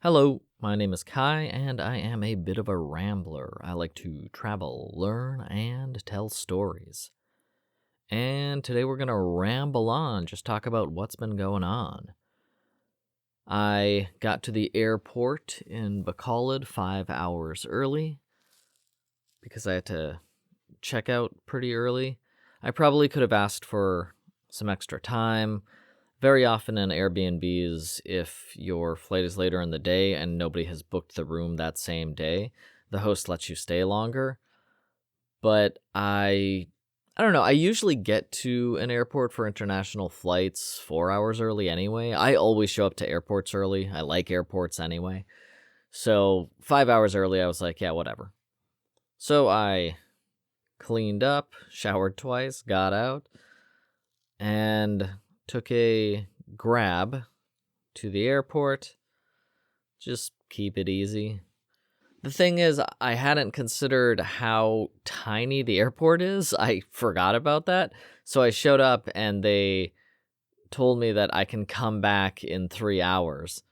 Hello, my name is Kai, and I am a bit of a rambler. I like to travel, learn, and tell stories. And today we're going to ramble on, just talk about what's been going on. I got to the airport in Bacolod 5 hours early because I had to check out pretty early. I probably could have asked for some extra time. Very often in Airbnbs, if your flight is later in the day and nobody has booked the room that same day, the host lets you stay longer. But I don't know, I usually get to an airport for international flights 4 hours early anyway. I always show up to airports early. I like airports anyway. So 5 hours early, I was like, yeah, whatever. So I cleaned up, showered twice, got out, and took a grab to the airport. Just keep it easy. The thing is, I hadn't considered how tiny the airport is. I forgot about that. So I showed up and they told me that I can come back in 3 hours,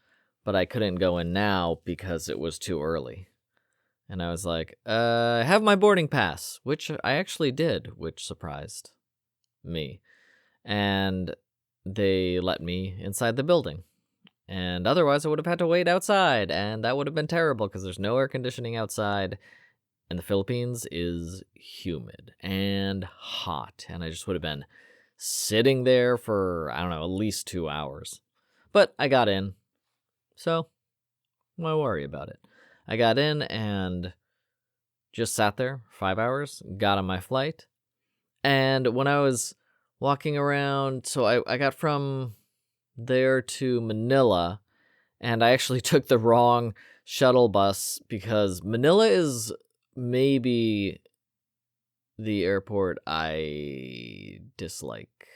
but I couldn't go in now because it was too early. And I was like, I have my boarding pass, which I actually did, which surprised me. And they let me inside the building. And otherwise, I would have had to wait outside, and that would have been terrible because there's no air conditioning outside, and the Philippines is humid and hot, and I just would have been sitting there for, I don't know, at least 2 hours. But I got in, so why worry about it? I got in and just sat there 5 hours, got on my flight, and when I was walking around, so I got from there to Manila, and I actually took the wrong shuttle bus because Manila is maybe the airport I dislike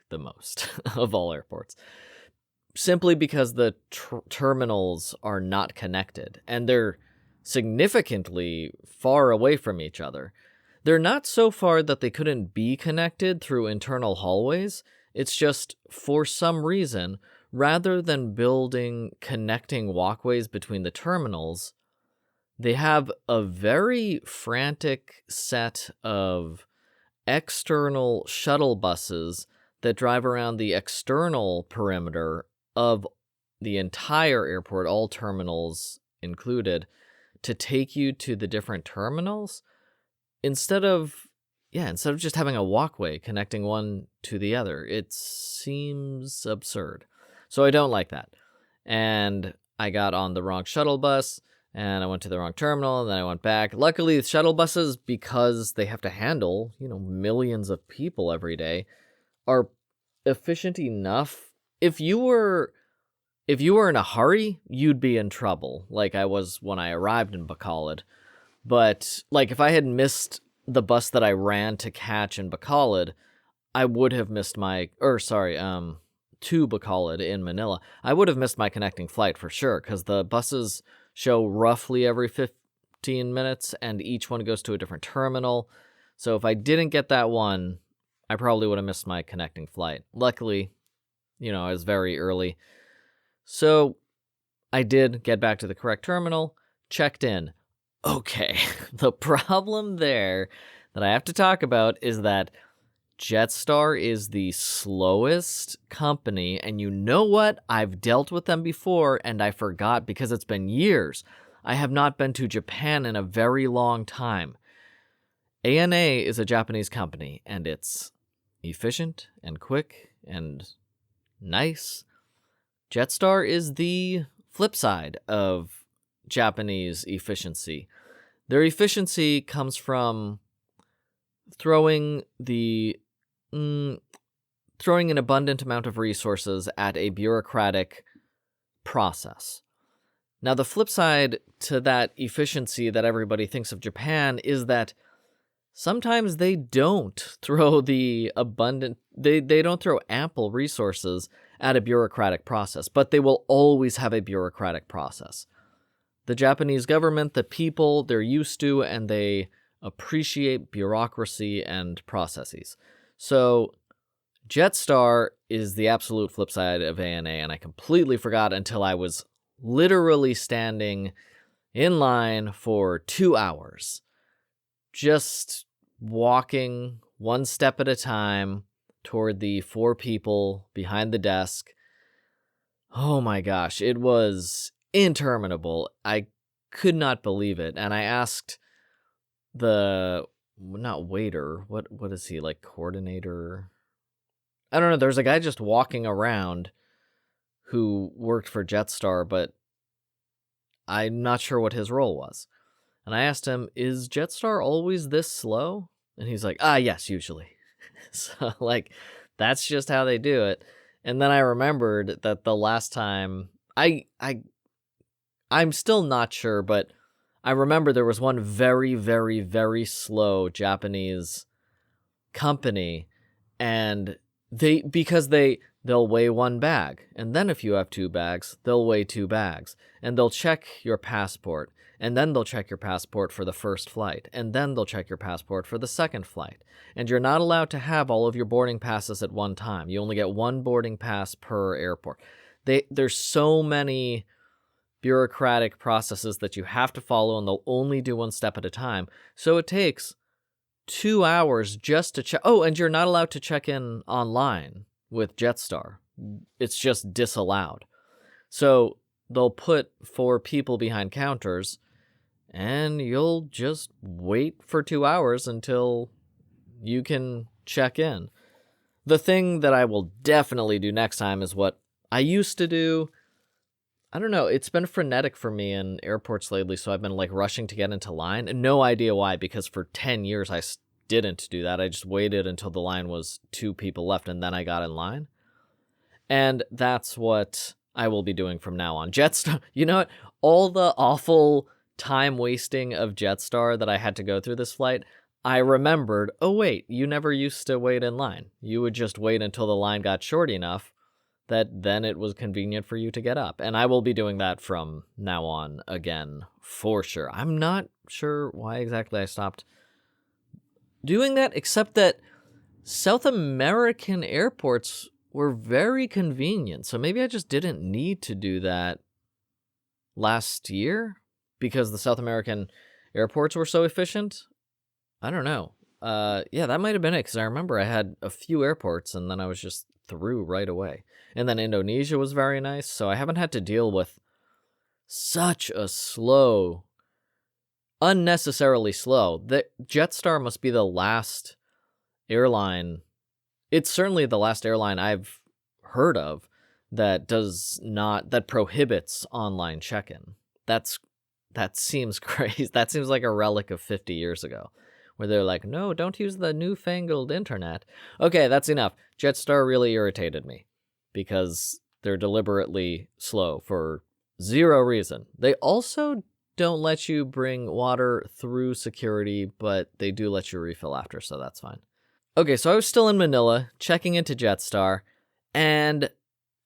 the most of all airports. Simply because the terminals are not connected, and they're significantly far away from each other. They're not so far that they couldn't be connected through internal hallways. It's just, for some reason, rather than building connecting walkways between the terminals, they have a very frantic set of external shuttle buses that drive around the external perimeter of the entire airport, all terminals included, to take you to the different terminals. Instead of just having a walkway connecting one to the other. It seems absurd. So I don't like that. And I got on the wrong shuttle bus, and I went to the wrong terminal, and then I went back. Luckily, the shuttle buses, because they have to handle, millions of people every day, are efficient enough. If you were in a hurry, you'd be in trouble, like I was when I arrived in Bacolod. But, if I had missed the bus that I ran to catch in Bacolod, I would have missed to Bacolod in Manila, I would have missed my connecting flight for sure, because the buses show roughly every 15 minutes, and each one goes to a different terminal. So if I didn't get that one, I probably would have missed my connecting flight. Luckily, I was very early. So I did get back to the correct terminal, checked in. Okay, the problem there that I have to talk about is that Jetstar is the slowest company, and you know what? I've dealt with them before, and I forgot because it's been years. I have not been to Japan in a very long time. ANA is a Japanese company, and it's efficient and quick and nice. Jetstar is the flip side of Japanese efficiency. Their efficiency comes from throwing an abundant amount of resources at a bureaucratic process. Now, the flip side to that efficiency that everybody thinks of Japan is that sometimes they don't throw they don't throw ample resources at a bureaucratic process, but they will always have a bureaucratic process. The Japanese government, the people, they're used to, and they appreciate bureaucracy and processes. So Jetstar is the absolute flip side of ANA, and I completely forgot until I was literally standing in line for 2 hours, just walking one step at a time toward the 4 people behind the desk. Oh my gosh, it was interminable. I could not believe it. And I asked the, not waiter, what is he, like, coordinator? I don't know, there's a guy just walking around who worked for Jetstar, but I'm not sure what his role was. And I asked him, is Jetstar always this slow? And he's like, yes, usually. So, like, that's just how they do it. And then I remembered that the last time, I'm still not sure, but I remember there was one very, very, very slow Japanese company, and they'll weigh 1 bag, and then if you have 2 bags, they'll weigh 2 bags, and they'll check your passport, and then they'll check your passport for the first flight, and then they'll check your passport for the second flight. And you're not allowed to have all of your boarding passes at one time. You only get 1 boarding pass per airport. There's so many bureaucratic processes that you have to follow, and they'll only do 1 step at a time. So it takes 2 hours just to check. Oh, and you're not allowed to check in online with Jetstar. It's just disallowed. So they'll put 4 people behind counters, and you'll just wait for 2 hours until you can check in. The thing that I will definitely do next time is what I used to do. I don't know, it's been frenetic for me in airports lately, so I've been, like, rushing to get into line. And no idea why, because for 10 years I didn't do that. I just waited until the line was 2 people left, and then I got in line. And that's what I will be doing from now on. Jetstar, you know what? All the awful time wasting of Jetstar that I had to go through this flight, I remembered, oh wait, you never used to wait in line. You would just wait until the line got short enough that then it was convenient for you to get up. And I will be doing that from now on again, for sure. I'm not sure why exactly I stopped doing that, except that South American airports were very convenient. So maybe I just didn't need to do that last year because the South American airports were so efficient. I don't know. Yeah, that might have been it, because I remember I had a few airports and then I was just through right away. And then Indonesia was very nice, so I haven't had to deal with such a slow, unnecessarily slow. The Jetstar must be the last airline. It's certainly the last airline I've heard of that prohibits online check-in. That seems crazy. That seems like a relic of 50 years ago, where they're like, no, don't use the newfangled internet. Okay, that's enough. Jetstar really irritated me because they're deliberately slow for zero reason. They also don't let you bring water through security, but they do let you refill after, so that's fine. Okay, so I was still in Manila, checking into Jetstar, and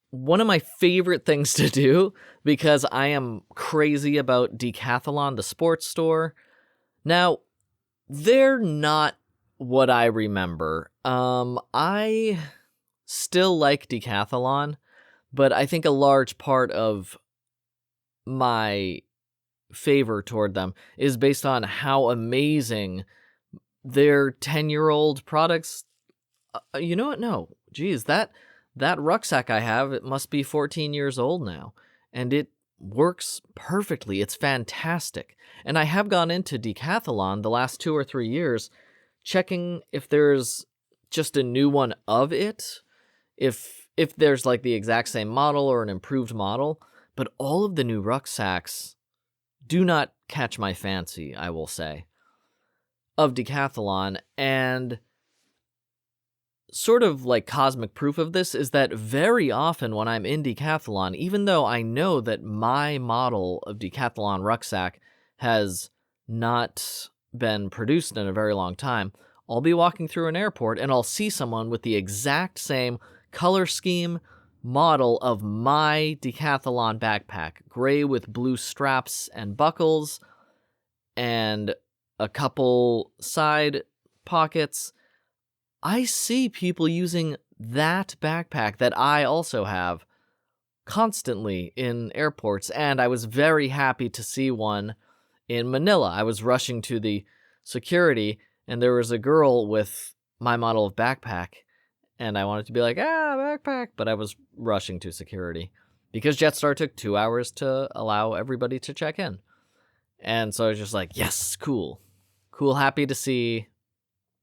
one of my favorite things to do, because I am crazy about Decathlon, the sports store. Now, they're not what I remember. I still like Decathlon, but I think a large part of my favor toward them is based on how amazing their 10-year-old products. You know what? No, geez, that rucksack I have, it must be 14 years old now, and it works perfectly. It's fantastic. And I have gone into Decathlon the last 2 or 3 years, checking if there's just a new one of it, if there's like the exact same model or an improved model. But all of the new rucksacks do not catch my fancy, I will say, of Decathlon. And sort of like cosmic proof of this is that very often when I'm in Decathlon, even though I know that my model of Decathlon rucksack has not been produced in a very long time, I'll be walking through an airport and I'll see someone with the exact same color scheme model of my Decathlon backpack, gray with blue straps and buckles and a couple side pockets. I see people using that backpack that I also have constantly in airports, and I was very happy to see one in Manila. I was rushing to the security, and there was a girl with my model of backpack, and I wanted to be like, backpack, but I was rushing to security because Jetstar took 2 hours to allow everybody to check in. And so I was just like, yes, cool, happy to see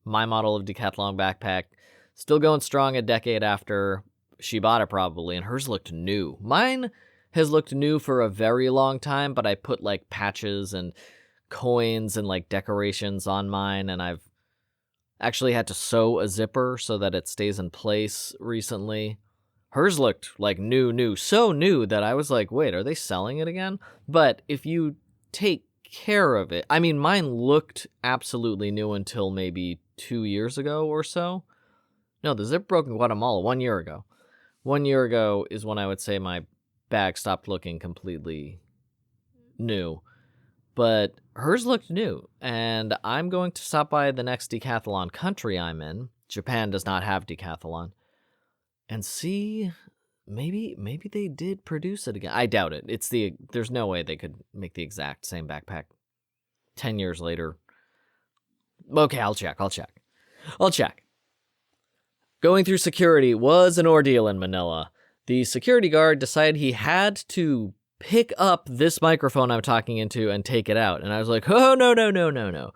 my model of Decathlon backpack still going strong a decade after she bought it probably, and hers looked new. Mine has looked new for a very long time, but I put like patches and coins and like decorations on mine, and I've actually had to sew a zipper so that it stays in place recently. Hers looked like new, so new that I was like, wait, are they selling it again? But if you take care of it, I mean, mine looked absolutely new until maybe 2 years ago or so. No, the zip broke in Guatemala 1 year ago. 1 year ago is when I would say my bag stopped looking completely new. But hers looked new, and I'm going to stop by the next decathlon country I'm in. Japan does not have decathlon. And see, maybe they did produce it again. I doubt it. There's no way they could make the exact same backpack 10 years later. Okay, I'll check. Going through security was an ordeal in Manila. The security guard decided he had to pick up this microphone I'm talking into and take it out. And I was like, oh, no.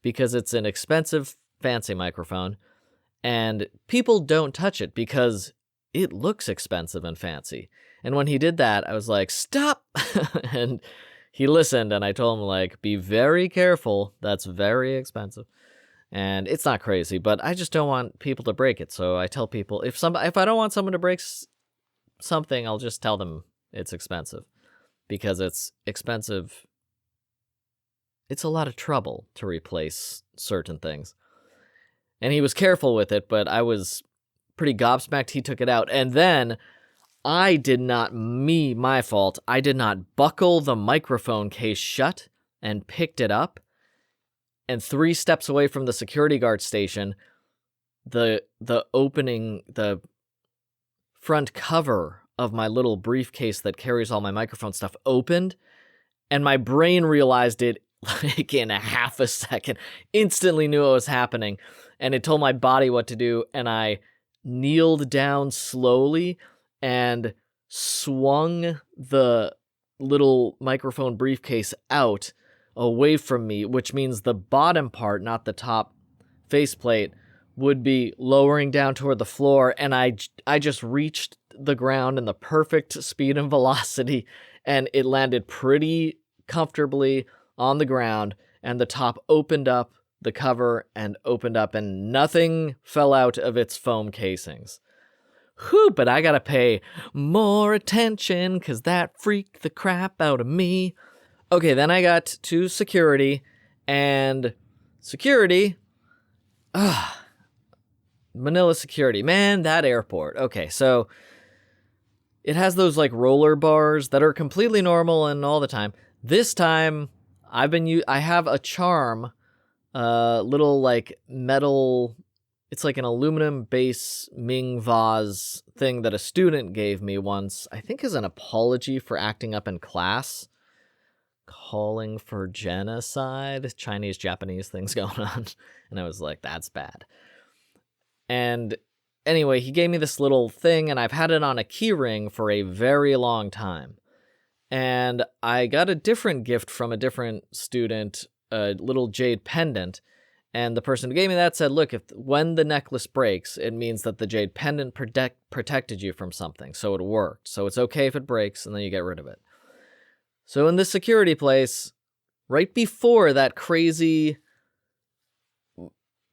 Because it's an expensive, fancy microphone. And people don't touch it because it looks expensive and fancy. And when he did that, I was like, stop. And he listened, and I told him, like, be very careful. That's very expensive. And it's not crazy, but I just don't want people to break it. So I tell people, if I don't want someone to break something, I'll just tell them it's expensive. Because it's expensive. It's a lot of trouble to replace certain things. And he was careful with it, but I was pretty gobsmacked he took it out. And then my fault, I did not buckle the microphone case shut and picked it up. And 3 steps away from the security guard station, the front cover of my little briefcase that carries all my microphone stuff opened, and my brain realized it like in a half a second, instantly knew what was happening, and it told my body what to do, and I kneeled down slowly and swung the little microphone briefcase out away from me, which means the bottom part, not the top faceplate, would be lowering down toward the floor, and I just reached the ground in the perfect speed and velocity, and it landed pretty comfortably on the ground, and the top opened up, the cover, and opened up, and nothing fell out of its foam casings. Whew, but I gotta pay more attention, because that freaked the crap out of me. Okay, then I got to security, and security, Manila security, man, that airport. Okay, so it has those like roller bars that are completely normal and all the time. This time, I have a charm, little like metal, it's like an aluminum base Ming vase thing that a student gave me once, I think as an apology for acting up in class. Calling for genocide, Chinese, Japanese things going on. And I was like, that's bad. And anyway, he gave me this little thing, and I've had it on a key ring for a very long time. And I got a different gift from a different student, a little jade pendant. And the person who gave me that said, look, when the necklace breaks, it means that the jade pendant protected you from something. So it worked. So it's okay if it breaks, and then you get rid of it. So in this security place, right before that crazy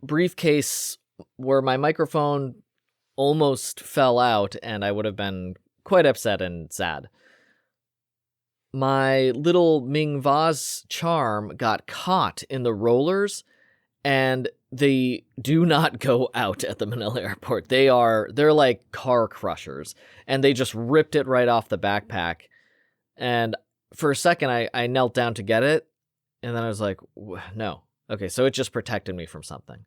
briefcase where my microphone almost fell out and I would have been quite upset and sad, my little Ming vase charm got caught in the rollers, and they do not go out at the Manila airport. They're like car crushers, and they just ripped it right off the backpack. And for a second, I knelt down to get it, and then I was like, no. Okay, so it just protected me from something.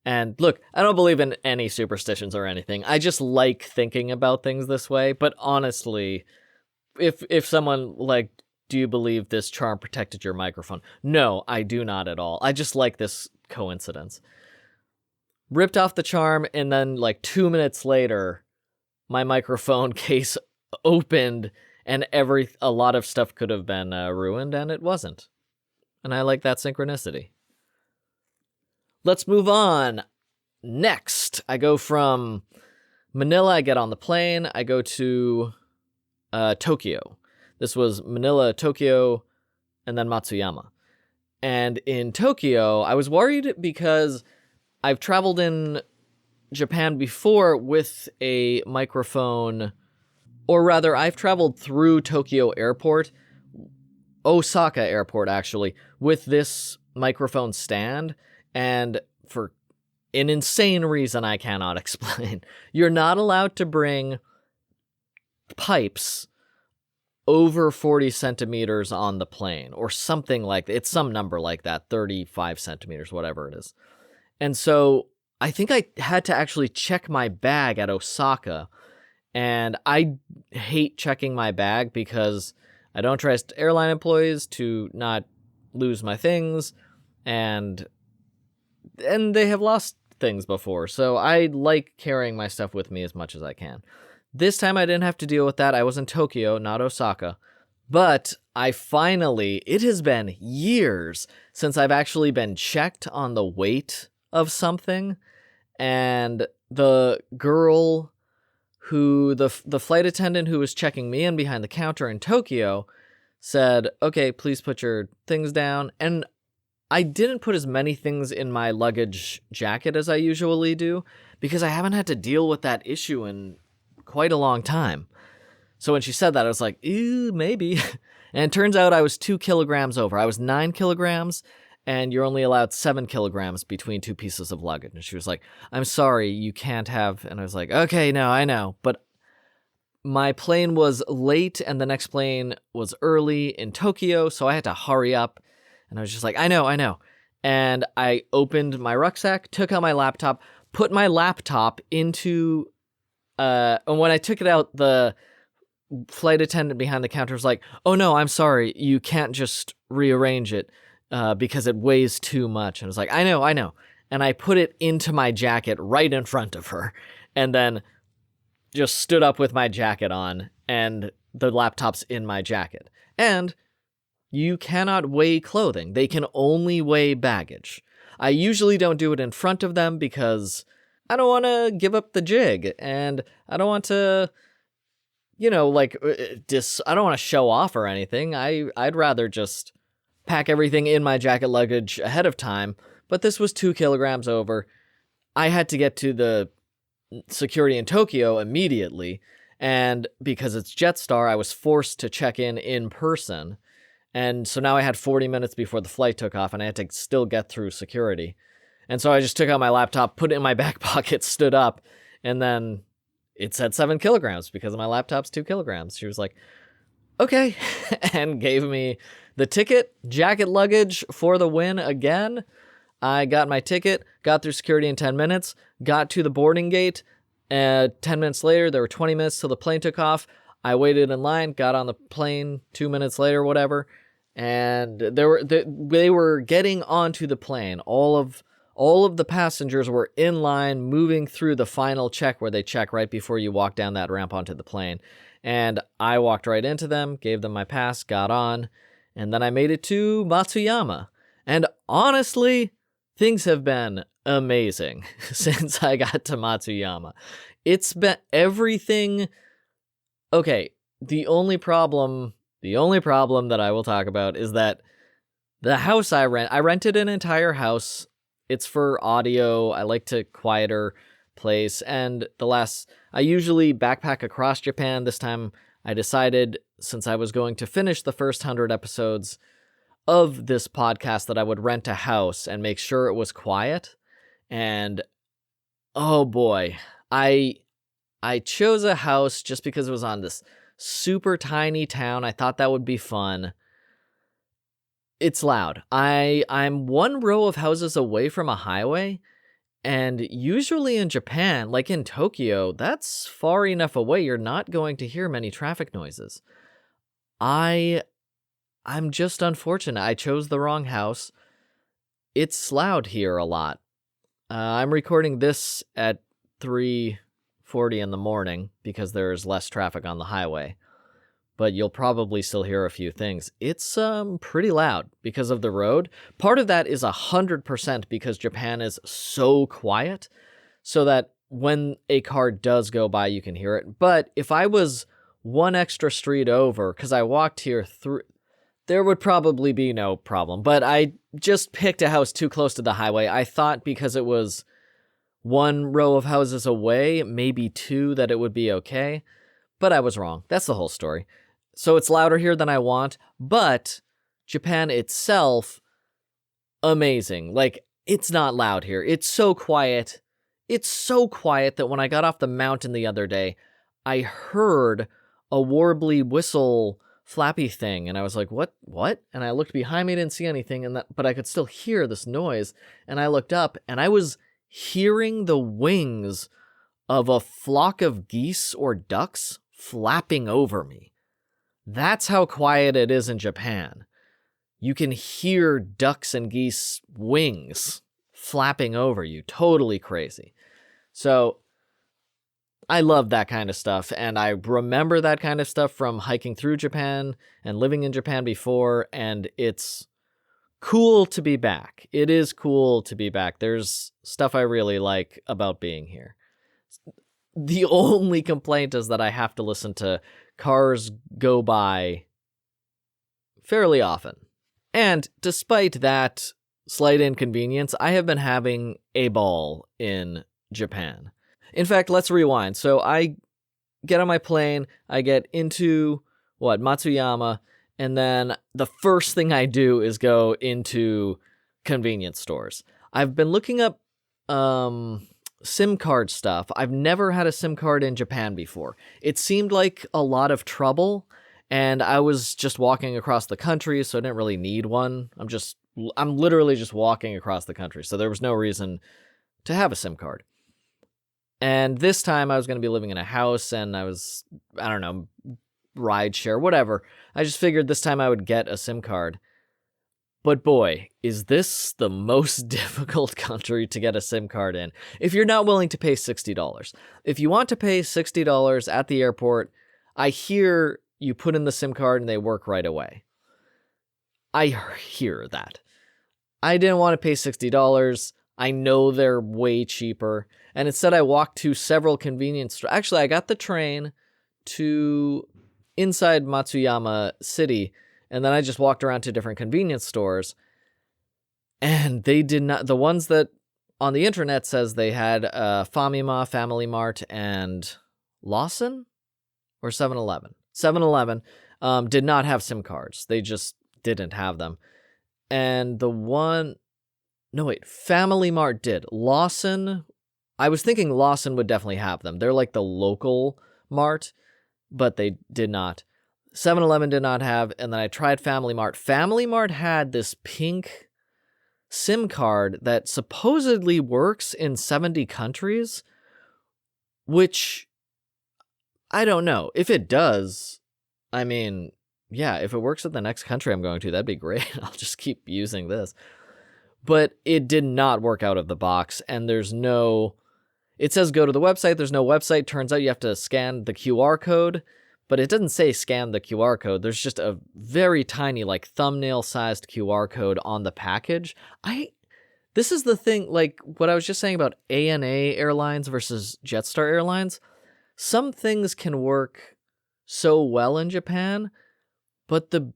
And look, I don't believe in any superstitions or anything. I just like thinking about things this way. But honestly, if someone like, do you believe this charm protected your microphone? No, I do not at all. I just like this coincidence. Ripped off the charm, and then like 2 minutes later, my microphone case opened, and a lot of stuff could have been ruined, and it wasn't. And I like that synchronicity. Let's move on. Next, I go from Manila, I get on the plane, I go to Tokyo. This was Manila, Tokyo, and then Matsuyama. And in Tokyo, I was worried because I've traveled in Japan before with a microphone, or rather, I've traveled through Tokyo Airport, Osaka Airport actually, with this microphone stand, and for an insane reason I cannot explain, you're not allowed to bring pipes over 40 centimeters on the plane, or something like that. It's some number like that, 35 centimeters, whatever it is. And so I think I had to actually check my bag at Osaka, and I hate checking my bag because I don't trust airline employees to not lose my things, and they have lost things before, so I like carrying my stuff with me as much as I can. This time I didn't have to deal with that. I was in Tokyo, not Osaka, but it has been years since I've actually been checked on the weight of something, and the girl the flight attendant who was checking me in behind the counter in Tokyo said, okay, please put your things down, and I didn't put as many things in my luggage jacket as I usually do, because I haven't had to deal with that issue in quite a long time. So when she said that, I was like, ew, maybe. And it turns out I was 2 kilograms over. I was 9 kilograms, and you're only allowed 7 kilograms between two pieces of luggage. And she was like, I'm sorry, you can't have... And I was like, okay, no, I know. But my plane was late, and the next plane was early in Tokyo, so I had to hurry up. And I was just like, I know. And I opened my rucksack, took out my laptop, put my laptop into... and when I took it out, the flight attendant behind the counter was like, oh no, I'm sorry, you can't just rearrange it because it weighs too much. And I was like, I know. And I put it into my jacket right in front of her, and then just stood up with my jacket on, and the laptop's in my jacket. And you cannot weigh clothing. They can only weigh baggage. I usually don't do it in front of them because I don't want to give up the jig, and I don't want to, I don't want to show off or anything. I'd rather just pack everything in my jacket luggage ahead of time, but this was 2 kilograms over. I had to get to the security in Tokyo immediately, and because it's Jetstar, I was forced to check in person. And so now I had 40 minutes before the flight took off, and I had to still get through security. And so I just took out my laptop, put it in my back pocket, stood up, and then it said 7 kilograms because my laptop's 2 kilograms. She was like, okay, and gave me the ticket, jacket luggage for the win again. I got my ticket, got through security in 10 minutes, got to the boarding gate. 10 minutes later, there were 20 minutes till the plane took off. I waited in line, got on the plane 2 minutes later, whatever, and they were getting onto the plane. All of the passengers were in line, moving through the final check where they check right before you walk down that ramp onto the plane. And I walked right into them, gave them my pass, got on, and then I made it to Matsuyama. And honestly, things have been amazing since I got to Matsuyama. It's been everything. Okay, the only problem that I will talk about is that the house I rented an entire house. It's for audio. I like to quieter place. And I usually backpack across Japan. This time I decided, since I was going to finish the first 100 episodes of this podcast, that I would rent a house and make sure it was quiet. And oh boy, I chose a house just because it was on this super tiny town. I thought that would be fun. It's loud. I'm one row of houses away from a highway, And usually in Japan, like in Tokyo, that's far enough away you're not going to hear many traffic noises. I'm just unfortunate. I chose the wrong house. It's loud here a lot. I'm recording this at 3:40 in the morning because there's less traffic on the highway. But you'll probably still hear a few things. It's pretty loud because of the road. Part of that is 100% because Japan is so quiet, so that when a car does go by, you can hear it. But if I was one extra street over, because I walked here through, there would probably be no problem. But I just picked a house too close to the highway. I thought because it was one row of houses away, maybe two, that it would be okay. But I was wrong. That's the whole story. So it's louder here than I want, but Japan itself, amazing. Like, it's not loud here. It's so quiet. It's so quiet that when I got off the mountain the other day, I heard a warbly whistle flappy thing, and I was like, what? And I looked behind me, didn't see anything, but I could still hear this noise, and I looked up, and I was hearing the wings of a flock of geese or ducks flapping over me. That's how quiet it is in Japan. You can hear ducks and geese wings flapping over you. Totally crazy. So I love that kind of stuff, and I remember that kind of stuff from hiking through Japan and living in Japan before, and it's cool to be back. It is cool to be back. There's stuff I really like about being here. The only complaint is that I have to listen to cars go by fairly often. And despite that slight inconvenience, I have been having a ball in Japan. In fact, let's rewind. So I get on my plane, I get into, Matsuyama, and then the first thing I do is go into convenience stores. I've been looking up SIM card stuff. I've never had a SIM card in Japan before. It seemed like a lot of trouble, and I was just walking across the country, so I didn't really need one. I'm literally just walking across the country, so there was no reason to have a SIM card. And this time I was going to be living in a house, and ride share, whatever. I just figured this time I would get a SIM card. But boy, is this the most difficult country to get a SIM card in if you're not willing to pay $60. If you want to pay $60 at the airport, I hear you put in the SIM card and they work right away. I hear that. I didn't want to pay $60. I know they're way cheaper. And instead I walked to several convenience stores. Actually, I got the train to inside Matsuyama City, and then I just walked around to different convenience stores, and they did not, the ones that on the internet says they had Famima, Family Mart, and Lawson or 7-Eleven. 7-Eleven did not have SIM cards. They just didn't have them. And Family Mart did. Lawson, I was thinking Lawson would definitely have them. They're like the local mart, but they did not. 7-Eleven did not have, and then I tried Family Mart. Family Mart had this pink SIM card that supposedly works in 70 countries, which I don't know. If it does, if it works at the next country I'm going to, that'd be great. I'll just keep using this. But it did not work out of the box, and it says go to the website. There's no website. Turns out you have to scan the QR code. But it doesn't say scan the QR code. There's just a very tiny, like thumbnail-sized QR code on the package. This is the thing, like what I was just saying about ANA Airlines versus Jetstar Airlines. Some things can work so well in Japan, but the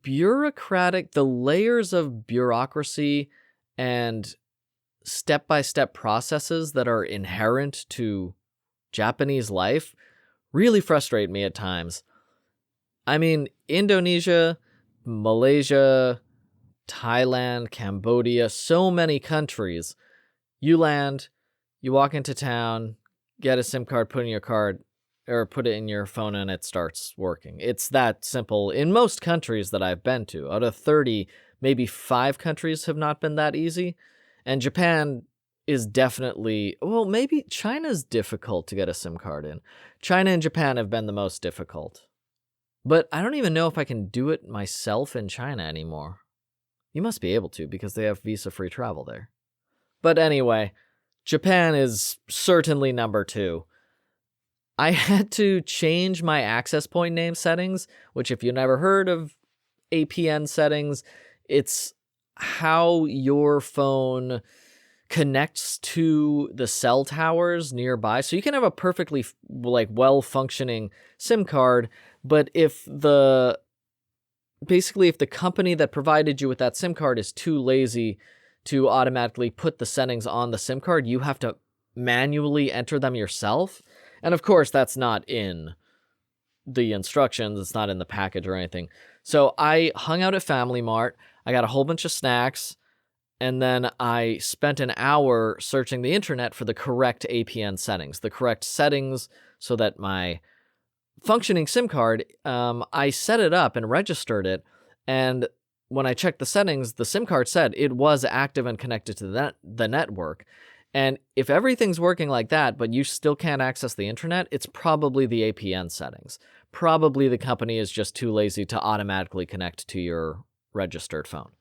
layers of bureaucracy and step-by-step processes that are inherent to Japanese life really frustrate me at times. I mean, Indonesia, Malaysia, Thailand, Cambodia, so many countries. You land, you walk into town, get a SIM card, put in your card, or put it in your phone and it starts working. It's that simple in most countries that I've been to. Out of 30, maybe 5 countries have not been that easy. And Japan is definitely, well, maybe China's difficult to get a SIM card in. China and Japan have been the most difficult. But I don't even know if I can do it myself in China anymore. You must be able to because they have visa-free travel there. But anyway, Japan is certainly number 2. I had to change my access point name settings, which if you've never heard of APN settings, it's how your phone connects to the cell towers nearby. So you can have a perfectly well-functioning SIM card, but if the company that provided you with that SIM card is too lazy to automatically put the settings on the SIM card, you have to manually enter them yourself. And of course, that's not in the instructions. It's not in the package or anything. So I hung out at Family Mart. I got a whole bunch of snacks. And then I spent an hour searching the internet for the correct APN settings, so that my functioning SIM card, I set it up and registered it. And when I checked the settings, the SIM card said it was active and connected to the network. And if everything's working like that, but you still can't access the internet, it's probably the APN settings. Probably the company is just too lazy to automatically connect to your registered phone.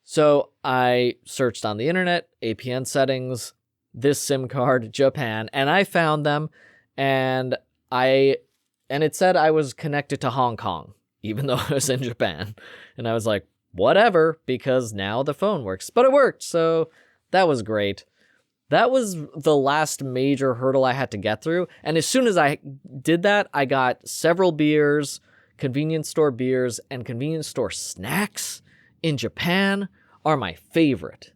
So I searched on the internet, APN settings, this SIM card, Japan, and I found them, and it said I was connected to Hong Kong, even though I was in Japan. And I was like, whatever, because now the phone works. But it worked, so that was great. That was the last major hurdle I had to get through. And as soon as I did that, I got several beers, convenience store beers, and convenience store snacks in Japan are my favorite.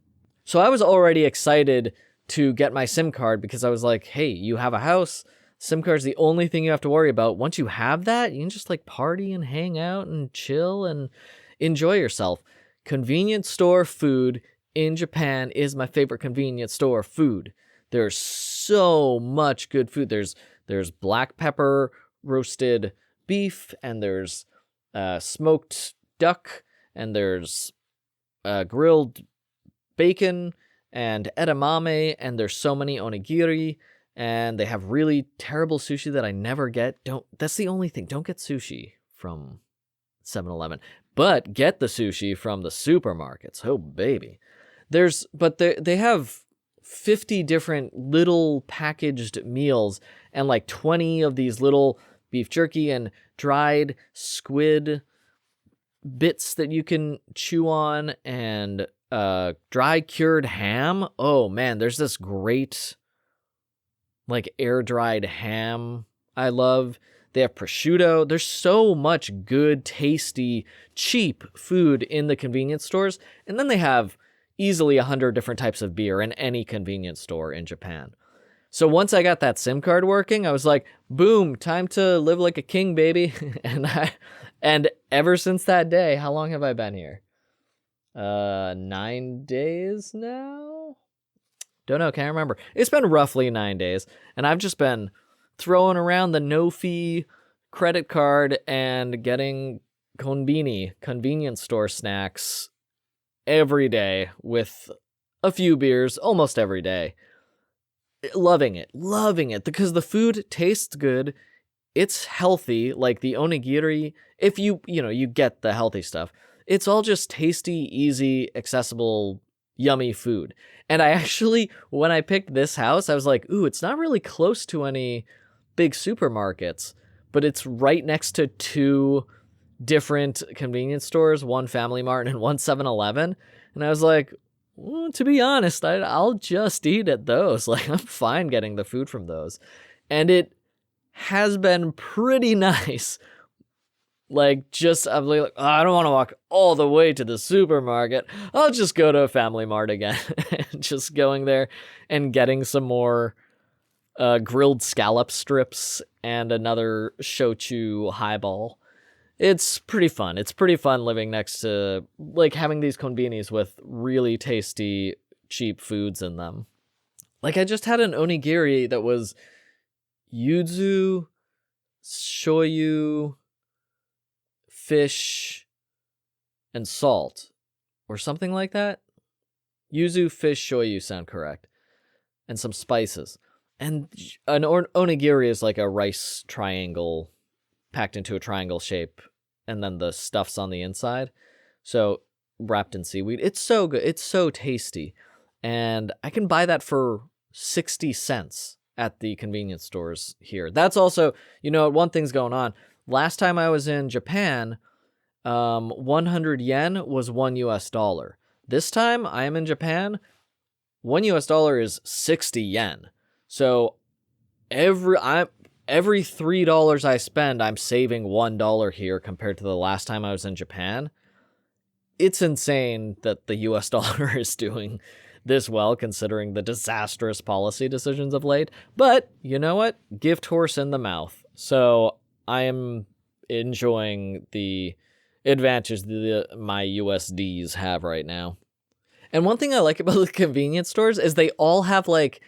So I was already excited to get my SIM card because I was like, hey, you have a house. SIM card's the only thing you have to worry about. Once you have that, you can just party and hang out and chill and enjoy yourself. Convenience store food in Japan is my favorite convenience store food. There's so much good food. There's black pepper roasted beef, and there's smoked duck, and there's grilled bacon and edamame, and there's so many onigiri, and they have really terrible sushi that I never get. That's the only thing. Don't get sushi from 7-Eleven, but get the sushi from the supermarkets. Oh, baby. They have 50 different little packaged meals and 20 of these little beef jerky and dried squid bits that you can chew on, and dry cured ham. Oh man, there's this great air dried ham I love. They have prosciutto. There's so much good, tasty, cheap food in the convenience stores. And then they have easily 100 different types of beer in any convenience store in Japan. So once I got that SIM card working, I was like, boom, time to live like a king, baby. And ever since that day, how long have I been here? 9 days now? Don't know, can't remember. It's been roughly 9 days, and I've just been throwing around the no-fee credit card and getting konbini, convenience store snacks, every day with a few beers almost every day. Loving it, because the food tastes good. It's healthy, like the onigiri. If you get the healthy stuff, it's all just tasty, easy, accessible, yummy food. And I actually, when I picked this house, I was like, ooh, it's not really close to any big supermarkets, but it's right next to 2 different convenience stores, one Family Mart and one 7-Eleven. And I was like, well, to be honest, I'll just eat at those. I'm fine getting the food from those. And it has been pretty nice. I'm like, oh, I don't want to walk all the way to the supermarket. I'll just go to a Family Mart again. Just going there and getting some more grilled scallop strips and another shochu highball. It's pretty fun. It's pretty fun living next to, having these konbinis with really tasty, cheap foods in them. I just had an onigiri that was yuzu, shoyu, fish, and salt, or something like that. Yuzu, fish, shoyu sound correct. and some spices. And an onigiri is like a rice triangle packed into a triangle shape, and then the stuff's on the inside. So wrapped in seaweed. It's so good. It's so tasty. And I can buy that for 60 cents at the convenience stores here. That's also, one thing's going on. Last time I was in Japan, 100 yen was $1. This time I am in Japan, $1 is 60 yen. So every $3 I spend, I'm saving $1 here compared to the last time I was in Japan. It's insane that the US dollar is doing this well, considering the disastrous policy decisions of late. But you know what? Gift horse in the mouth. So I am enjoying the advantages that my USDs have right now. And one thing I like about the convenience stores is they all have like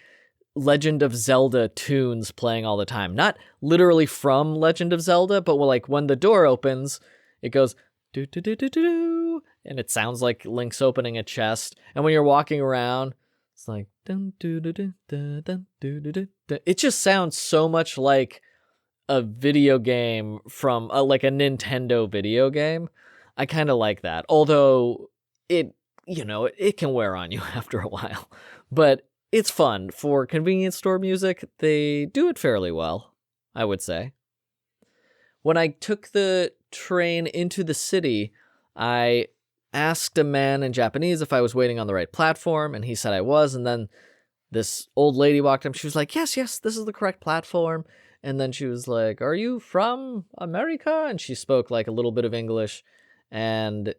Legend of Zelda tunes playing all the time. Not literally from Legend of Zelda, but like when the door opens, it goes do do do do do, and it sounds like Link's opening a chest. And when you're walking around, it's like dun do do do dun dun do do do. It just sounds so much like a video game from like a Nintendo video game. I kind of like that, although it can wear on you after a while. But it's fun. For convenience store music, they do it fairly well, I would say. When I took the train into the city, I asked a man in Japanese if I was waiting on the right platform, and he said I was, and then this old lady walked up. She was like, yes, this is the correct platform. And then she was like, are you from America? And she spoke like a little bit of English. And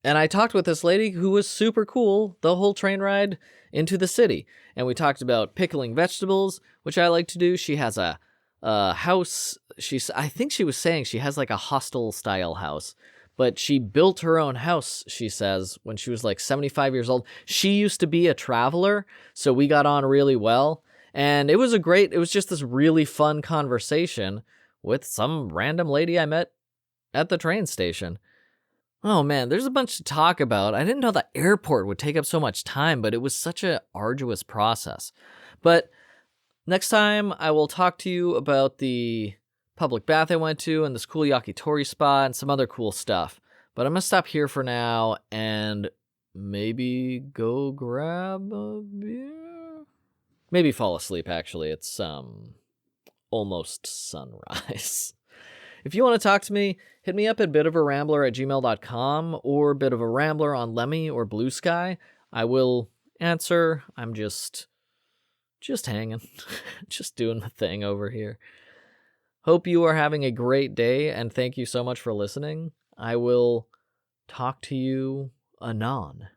I talked with this lady who was super cool the whole train ride into the city. And we talked about pickling vegetables, which I like to do. She has a house. I think she was saying she has like a hostel style house, but she built her own house, she says, when she was like 75 years old. She used to be a traveler, so we got on really well. And it was just this really fun conversation with some random lady I met at the train station. Oh man, there's a bunch to talk about. I didn't know the airport would take up so much time, but it was such an arduous process. But next time I will talk to you about the public bath I went to and this cool yakitori spot and some other cool stuff. But I'm going to stop here for now and maybe go grab a beer. Maybe fall asleep, actually. It's almost sunrise. If you want to talk to me, hit me up at bitofarambler@gmail.com or bitofarambler on Lemmy or Blue Sky. I will answer. I'm just hanging, just doing the thing over here. Hope you are having a great day, and thank you so much for listening. I will talk to you anon.